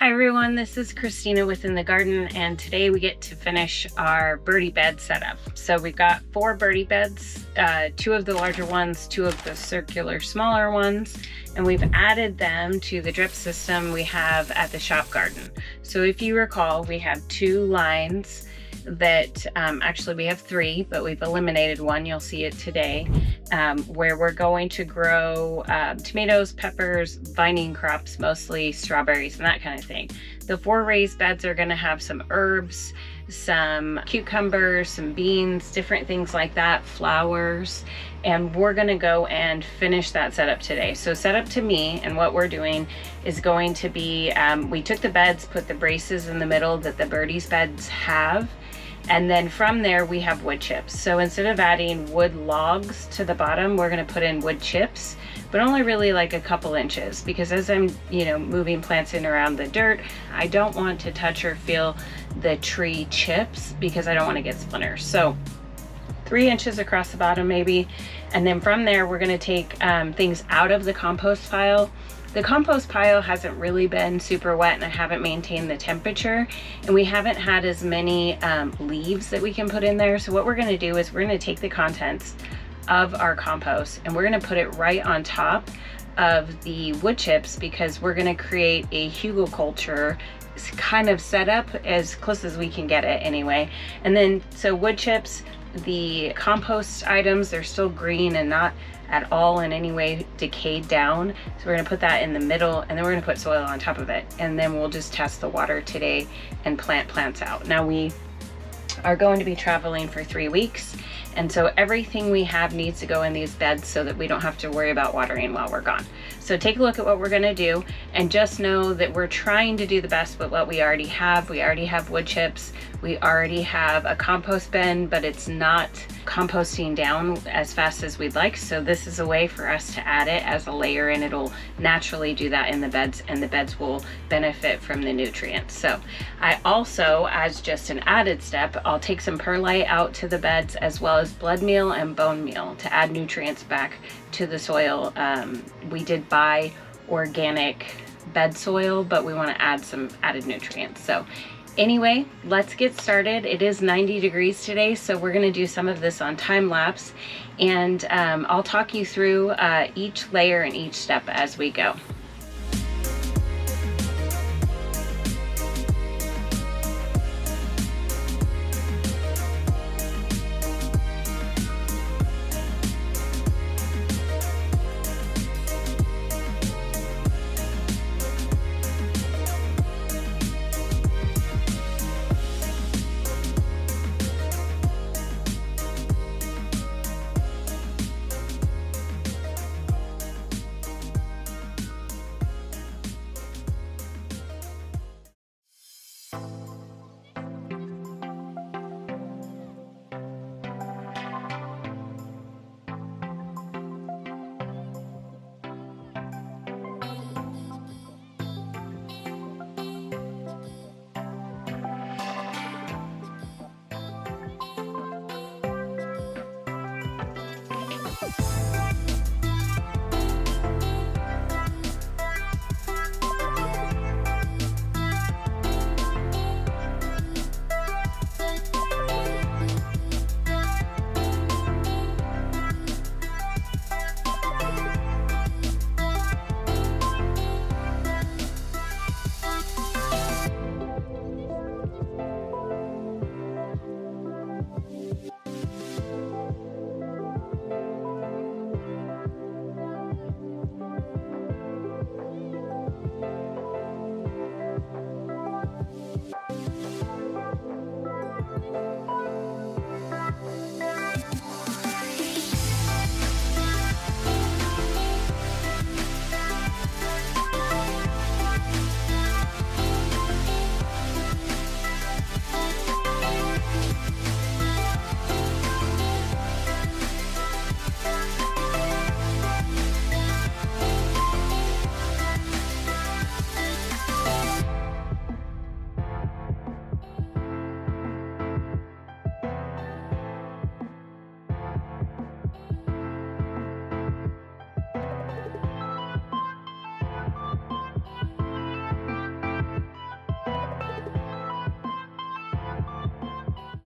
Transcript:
Hi everyone, this is Christina within the garden, and today we get to finish our birdie bed setup. So we've got 4 birdie beds, 2 of the larger ones, 2 of the circular smaller ones, and we've added them to the drip system we have at the shop garden. So if you recall, we have 2 lines that actually we have 3, but we've eliminated one. You'll see it today, where we're going to grow tomatoes, peppers, vining crops, mostly strawberries and that kind of thing. The 4 raised beds are going to have some herbs, some cucumbers, some beans, different things like that, flowers, and we're going to go and finish that setup today. So setup to me, and what we're doing is going to be, we took the beds, put the braces in the middle that the Birdies beds have, and then from there we have wood chips. So instead of adding wood logs to the bottom, we're going to put in wood chips, but only really like a couple inches, because as I'm moving plants in around the dirt, I don't want to touch or feel the tree chips because I don't want to get splinters. So 3 inches across the bottom maybe, and then from there we're going to take things out of the compost pile. The compost pile hasn't really been super wet, and I haven't maintained the temperature, and we haven't had as many leaves that we can put in there. So what we're going to do is we're going to take the contents of our compost and we're going to put it right on top of the wood chips, because we're going to create a hugelkultur kind of setup as close as we can get it anyway. And then so wood chips, the compost items, they're still green and not at all in any way decayed down. So we're going to put that in the middle, and then we're going to put soil on top of it, and then we'll just test the water today and plant plants out. Now we are going to be traveling for 3 weeks, and so everything we have needs to go in these beds so that we don't have to worry about watering while we're gone. So take a look at what we're going to do, and just know that we're trying to do the best with what we already have. We already have wood chips, we already have a compost bin, but it's not composting down as fast as we'd like. So this is a way for us to add it as a layer, and it'll naturally do that in the beds, and the beds will benefit from the nutrients. So I also, as just an added step, I'll take some perlite out to the beds, as well as blood meal and bone meal to add nutrients back to the soil. We did buy organic bed soil, but we want to add some added nutrients. So anyway, let's get started. It is 90 degrees today, so we're going to do some of this on time lapse, and I'll talk you through each layer and each step as we go.